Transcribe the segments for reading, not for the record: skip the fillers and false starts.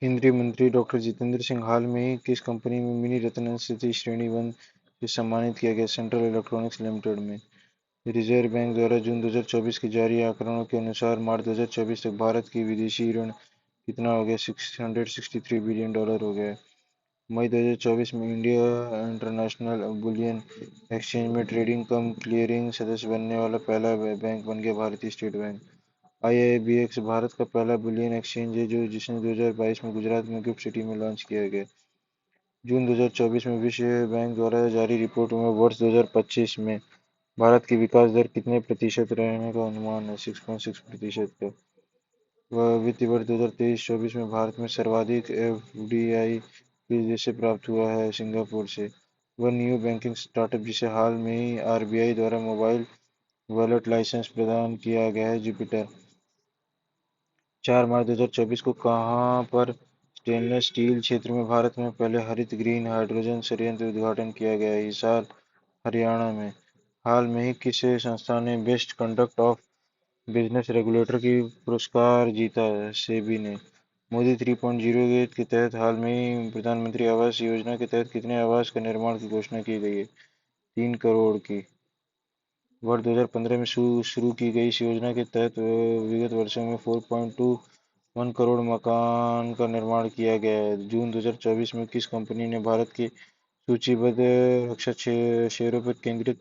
केंद्रीय मंत्री डॉक्टर जितेंद्र सिंह हाल में ही किस कंपनी में मिनी रत्न स्थिति श्रेणी वन से सम्मानित किया गया? सेंट्रल इलेक्ट्रॉनिक्स लिमिटेड में। रिजर्व बैंक द्वारा जून 2024 के जारी आंकड़ों के अनुसार मार्च 2024 तक भारत की विदेशी ऋण कितना हो गया? $663 बिलियन हो गया। मई 2024 में इंडिया इंटरनेशनल बुलियन एक्सचेंज में ट्रेडिंग कम क्लियरिंग सदस्य बनने वाला पहला बैंक बन गया भारतीय स्टेट बैंक। आईआईबीएक्स भारत का पहला बुलियन एक्सचेंज है जिसने 2022 में गुजरात में गिफ्ट सिटी में लॉन्च किया गया। जून 2024 में विश्व बैंक द्वारा जारी रिपोर्ट में वर्ष 2025 में भारत की विकास दर कितने प्रतिशत रहने का अनुमान है? 6.6% का। वित्तीय वर्ष 2023-24 में भारत में सर्वाधिक एफडीआई किस देश से प्राप्त हुआ है? सिंगापुर से। वह न्यू बैंकिंग स्टार्टअप जिसे हाल में ही आरबीआई द्वारा मोबाइल वॉलेट लाइसेंस प्रदान किया गया है? जुपिटर। 4 मार्च 2024 को कहां पर स्टेनलेस स्टील क्षेत्र में भारत में पहले हरित ग्रीन हाइड्रोजन संयंत्र उद्घाटन किया गया? हिसार, हरियाणा में। हाल में ही किस संस्था ने best conduct of business regulator की पुरस्कार जीता? सेबी ने। मोदी 3.0 के तहत हाल में ही प्रधानमंत्री आवास योजना के तहत कितने आवास का निर्माण की घोषणा की गई है? 3 करोड़ की। वर्ष 2015 में शुरू की गई इस योजना के तहत विगत वर्षों में 4.21 करोड़ मकान का निर्माण किया गया है। जून 2024 में किस कंपनी ने भारत के सूचीबद्ध रक्षा शेयरों पर केंद्रित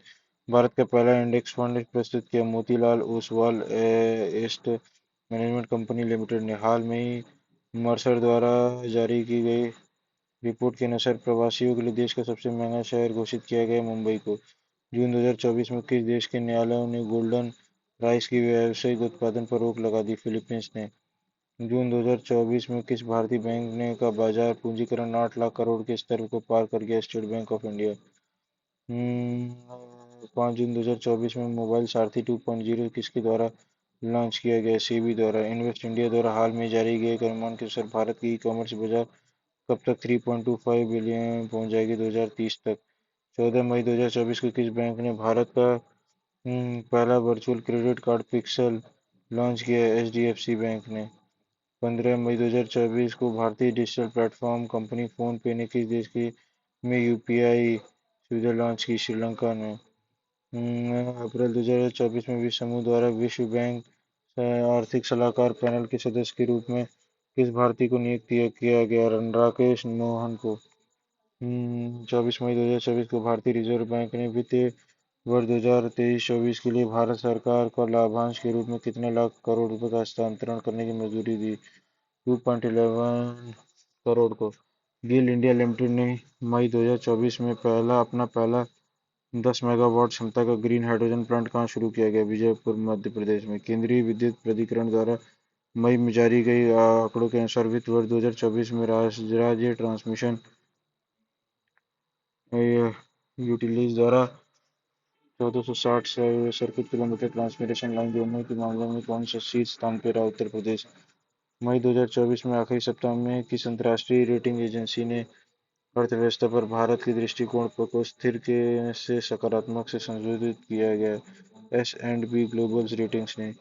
भारत का पहला इंडेक्स फंड प्रस्तुत किया? Motilal Oswal asset management company limited ने। हाल में ही मर्सर द्वारा जारी की गई रिपोर्ट के अनुसार प्रवासियों के लिए देश का सबसे महंगा शहर घोषित किया गया मुंबई को। जून 2024 में किस देश के न्यायालयों ने गोल्डन राइस की व्यावसायिक उत्पादन पर रोक लगा दी? फिलीपींस ने। जून 2024 में किस भारतीय बैंक ने का बाजार पूंजीकरण 8 लाख करोड़ के स्तर को पार कर गया? State bank of India. 5 जून 2024 में मोबाइल सारथी 2.0 किसके द्वारा लॉन्च किया गया? सेबी द्वारा। इन्वेस्ट इंडिया द्वारा हाल में जारी किए गए अनुमान के अनुसार भारत की ई कॉमर्स बाजार कब तक 3.25 बिलियन पहुंच जाएगी? 2030 तक। 14 मई 2024 को किस बैंक ने भारत का पहला virtual credit card pixel launch किया? एचडीएफसी बैंक ने। 15 मई 2024 को भारतीय डिजिटल प्लेटफॉर्म कंपनी फोन पे ने किस देश की में यूपीआई सुविधा लॉन्च की? श्रीलंका ने। अप्रैल 2024 में विश्व समूह द्वारा विश्व बैंक आर्थिक सलाहकार पैनल के सदस्य के रूप में किस भारतीय को नियुक्त किया गया? राकेश मोहन को। 24 मई 2024 को भारतीय रिजर्व बैंक ने वित्तीय वर्ष 2023-24 के लिए भारत सरकार को लाभांश के रूप में कितने लाख करोड़ रुपए का हस्तांतरण करने की मंजूरी दी? 2.11 करोड़ को। गेल इंडिया लिमिटेड ने मई 2024 में अपना पहला 10 मेगावाट क्षमता का ग्रीन हाइड्रोजन प्लांट कहाँ शुरू किया गया? विजयपुर, मध्य प्रदेश में। केंद्रीय विद्युत प्राधिकरण द्वारा मई में जारी गई आंकड़ों के अनुसार वित्त वर्ष 2024 में राज्य ट्रांसमिशन यूटिलिटीज द्वारा 1460 सर्किट किलोमीटर ट्रांसमिशन लाइन जोड़ने के मामले में कौन सा शीर्ष स्थान पर रहा? उत्तर प्रदेश। मई 2024 में आखिरी सप्ताह में किस अंतर्राष्ट्रीय रेटिंग एजेंसी ने अर्थव्यवस्था पर भारत के दृष्टिकोण को स्थिर से सकारात्मक से संशोधित किया गया? S and P global ratings ने।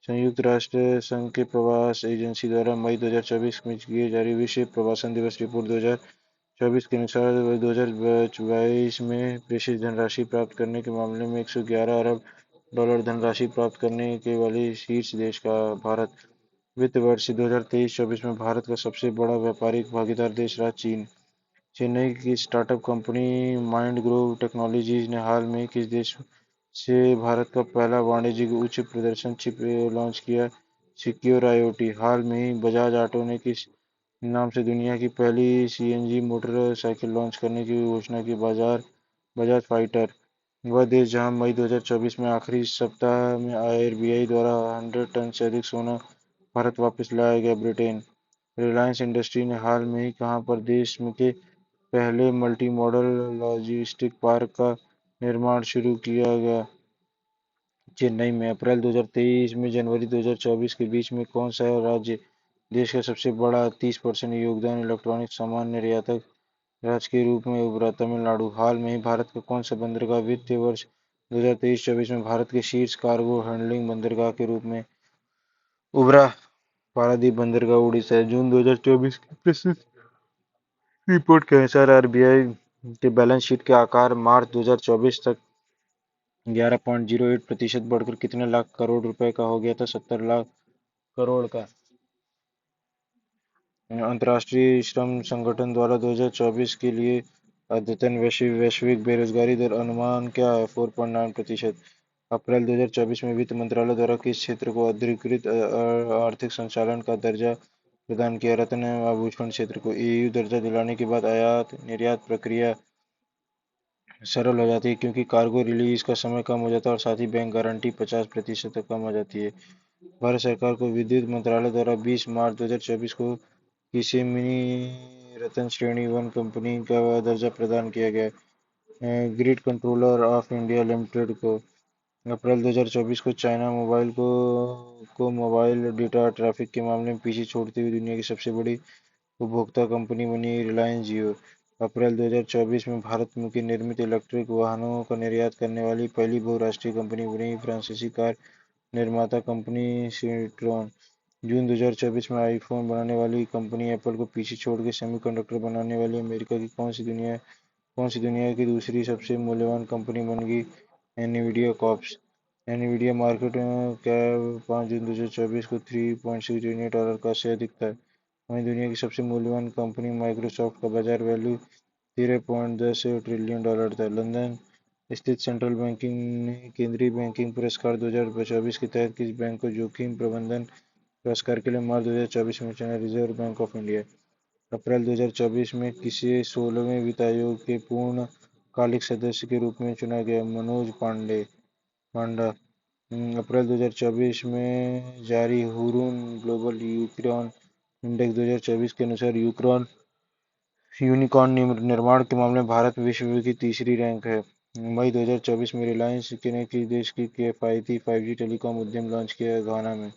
संयुक्त राष्ट्र संघ के प्रवास एजेंसी द्वारा मई 2024 में किए जारी विश्व प्रवासन दिवस रिपोर्ट 2024 के अनुसार 2022 में प्रेषित धनराशि प्राप्त करने के मामले में 111 अरब डॉलर धनराशि प्राप्त करने के वाले शीर्ष देश का भारत। वित्त वर्ष 2023-24 में भारत का सबसे बड़ा व्यापारिक भागीदार देश रहा चीन। चेन्नई की स्टार्टअप कंपनी माइंडग्रोव टेक्नोलॉजीज ने हाल में किस देश से भारत का पहला वाणिज्यिक उच्च प्रदर्शन चिप लॉन्च किया? Secure IoT. हाल में ही बजाज ऑटो ने किस नाम से दुनिया की पहली सीएनजी मोटरसाइकिल लॉन्च करने की घोषणा की? बजाज फाइटर। वह देश जहां मई 2024 में आखिरी सप्ताह में आरबीआई द्वारा 100 टन से अधिक सोना भारत वापस लाया गया? ब्रिटेन। रिलायंस इंडस्ट्री ने हाल में ही कहां पर देश के पहले मल्टी मॉडल लॉजिस्टिक पार्क का निर्माण शुरू किया गया? चेन्नई में। अप्रैल 2023 में जनवरी 2024 के बीच में कौन सा राज्य देश का सबसे बड़ा 30% योगदान इलेक्ट्रॉनिक सामान निर्यातक राज्य के रूप में उभरा? तमिलनाडु। हाल में ही भारत का कौन सा बंदरगाह वित्तीय वर्ष 2023-24 में भारत के शीर्ष कार्गो हैंडलिंग बंदरगाह के रूप में उभरा? पारादीप बंदरगाह उड़ीसा। जून 2024 की प्रस्तुत रिपोर्ट के अनुसार आरबीआई के बैलेंस शीट का आकार मार्च 2024 तक 11.08% बढ़कर कितने लाख करोड़ रुपए का हो गया था? 70 लाख करोड़ का। अंतर्राष्ट्रीय श्रम संगठन द्वारा 2024 के लिए अद्यतन वैश्विक बेरोजगारी दर अनुमान क्या है? 4.9%। अप्रैल 2024 में वित्त मंत्रालय द्वारा किस क्षेत्र को अधिकृत आर्थिक संचालन का दर्जा प्रदान किया? रत्न आभूषण क्षेत्र को। ईयू दर्जा दिलाने के बाद आयात निर्यात प्रक्रिया सरल हो जाती है क्योंकि कार्गो रिलीज का समय कम हो जाता है और साथ ही बैंक गारंटी 50% तक कम हो जाती है। भारत सरकार को विद्युत मंत्रालय द्वारा 20 मार्च 2024 को किसी मिनी रत्न श्रेणी वन कंपनी का दर्जा प्रदान किया गया? Grid controller of India limited को। अप्रैल 2024 को चाइना को मोबाइल डेटा ट्रैफिक के मामले में पीछे छोड़ते हुए दुनिया की सबसे बड़ी उपभोक्ता कंपनी बनी रिलायंस जियो। अप्रैल 2024 में भारत में निर्मित इलेक्ट्रिक वाहनों का निर्यात करने वाली पहली बहुराष्ट्रीय कंपनी बनी फ्रांसीसी कार निर्माता कंपनी सिट्रोन। जून 2024 में आईफोन बनाने वाली कंपनी एप्पल को पीछे छोड़ के सेमीकंडक्टर बनाने वाली अमेरिका की कौन सी दुनिया की दूसरी सबसे मूल्यवान कंपनी बन गई? Nvidia corps. Nvidia market cap 5 जून 2024 को $3.6 ट्रिलियन का शेयर दिखता है। वहीं दुनिया की सबसे मूल्यवान कंपनी माइक्रोसॉफ्ट का बाजार वैल्यू $13.10 ट्रिलियन था। लंदन स्थित सेंट्रल बैंकिंग ने केंद्रीय बैंकिंग पुरस्कार 2024 के तहत किस बैंक को जोखिम प्रबंधन पुरस्कार के लिए मार्च 2024 में चुना? Reserve Bank of India. April 2024 में किसे 16वें वित्त आयोग के पूर्णकालिक सदस्य के रूप में चुना गया? मनोज पांडा। अप्रैल 2024 में जारी हुरून ग्लोबल यूनिकॉर्न इंडेक्स 2024 के अनुसार यूनिकॉर्न निर्माण के मामले में भारत विश्व की तीसरी रैंक है। मई 2024 में रिलायंस ने किस देश की किफायती 5G टेलीकॉम उद्यम लॉन्च किया? घाना में।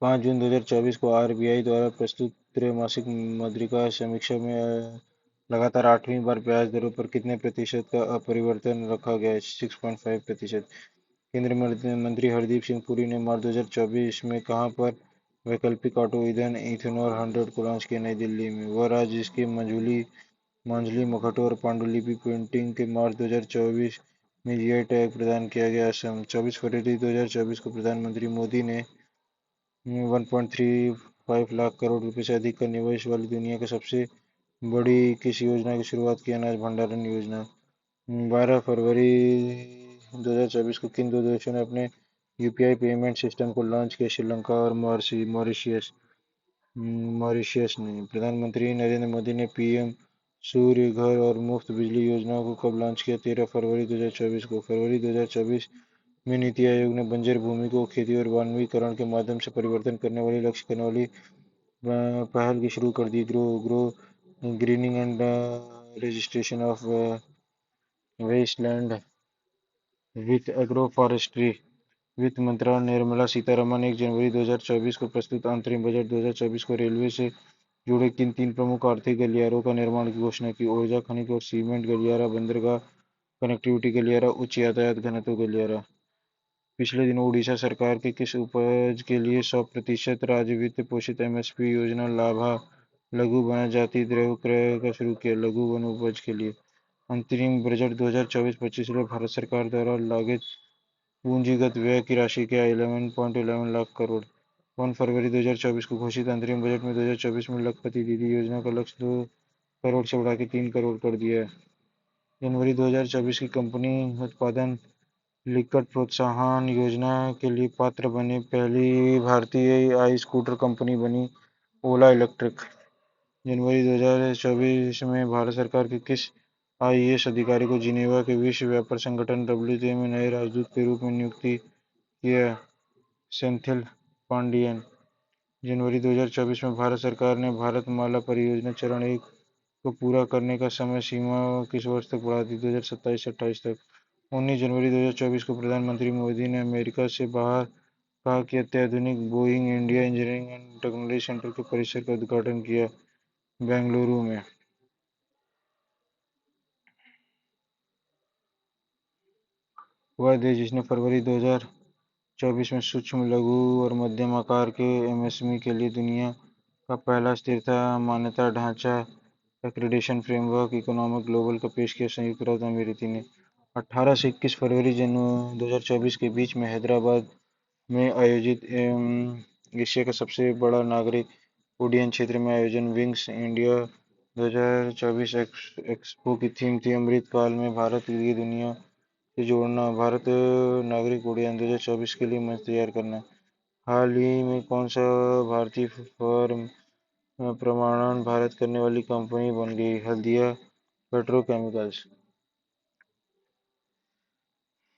5 जून 2024 को आरबीआई द्वारा प्रस्तुत त्रैमासिक मौद्रिक समीक्षा में लगातार 8वीं बार ब्याज दरों पर कितने प्रतिशत का अपरिवर्तन रखा गया है? 6.5%। केंद्रीय मंत्री हरदीप सिंह पुरी ने मार्च 2024 में कहां पर वैकल्पिक ऑटो ईंधन इथेनॉल 100 को लॉन्च किया? नई दिल्ली में। वह राज्य जिसके मांझली मखटू और पांडुलिपि पेंटिंग के मार्च 2024 में जीआई टैग प्रदान किया गया? असम। 24 फरवरी 2024 को प्रधानमंत्री मोदी ने 1.35 लाख करोड़ रुपए से अधिक का निवेश वाली दुनिया की सबसे बड़ी किस योजना की शुरुआत की? अनाज भंडारण योजना। 12 फरवरी 2024 को किन दो देशों ने अपने यूपीआई पेमेंट सिस्टम को लॉन्च किया? श्रीलंका और मॉरिशस ने। प्रधानमंत्री नरेंद्र मोदी ने पीएम सूर्य घर और मुफ्त बिजली योजना को कब लॉन्च किया? 13 फरवरी 2024 को। फरवरी 2024 में नीति आयोग ने बंजर भूमि को खेती और वनवीकरण के माध्यम से परिवर्तन करने वाली लक्ष्य करने वाली पहल की शुरू कर दी। Greening and registration of wasteland with agro forestry. वित्त मंत्री निर्मला सीतारमण 1 जनवरी 2024 को प्रस्तुत अंतरिम बजट 2024 को रेलवे से जुड़े किन तीन प्रमुख आर्थिक गलियारों का निर्माण की घोषणा की? ऊर्जा खनिज और सीमेंट गलियारा, बंदरगाह कनेक्टिविटी गलियारा, उच्च यातायात घनत्व गलियारा। पिछले दिनों उड़ीसा सरकार के किस उपज के लिए 100% राज्य वित्त पोषित एमएसपी योजना लाभा लघु वनजाति द्रव्य क्रय का शुरू किया? लघु वन उपज के लिए। अंतरिम बजट 2024-25 में भारत सरकार द्वारा लागत पूंजीगत व्यय की राशि क्या? 11.11 लाख करोड़। 1 फरवरी 2024 को घोषित अंतरिम बजट में 2024 में लखपति दीदी योजना का लक्ष्य 2 करोड़ से बढ़ा के 3 करोड़ कर दिया है। जनवरी 2024 की कंपनी उत्पादन लिंक्ड प्रोत्साहन योजना के लिए पात्र बनी पहली भारतीय ई स्कूटर कंपनी बनी ओला इलेक्ट्रिक। जनवरी 2024 में भारत सरकार के किस आईएएस अधिकारी को जिनेवा के विश्व व्यापार संगठन डब्ल्यूटीओ में नए राजदूत के रूप में नियुक्त किया? सेंथिल पांडियन। जनवरी 2024 में भारत सरकार ने भारतमाला परियोजना चरण 1 को पूरा करने का समय सीमा किस वर्ष तक बढ़ा दी? 2027 से 28 तक। 19 जनवरी 2024 को प्रधानमंत्री मोदी ने अमेरिका से बाहर कहा कि अत्याधुनिक Boeing India engineering and technology centre के परिसर का उद्घाटन किया? बेंगलुरु में। वह देश जिसने फरवरी 2024 में सूक्ष्म, लघु और मध्यम आकार के एमएसएमई के लिए दुनिया का पहला स्थिरता मान्यता ढांचा एक्रीडेशन फ्रेमवर्क इकोनॉमिक ग्लोबल का पेश किया। संयुक्त अरब अमीरात ने 18 से 21 फरवरी 2024 के बीच में हैदराबाद में आयोजित एशिया का सबसे बड़ा नागरिक उड्डयन क्षेत्र में आयोजन विंग्स इंडिया 2024 एक्सपो की थीम थी अमृत काल में भारत के लिए दुनिया से जोड़ना, भारत नागरिक उड्डयन 2024 के लिए मंच तैयार करना। हाल ही में कौन सा भारतीय फर्म प्रमाणन भारत करने वाली कंपनी बन गई? हल्दिया पेट्रोकेमिकल्स।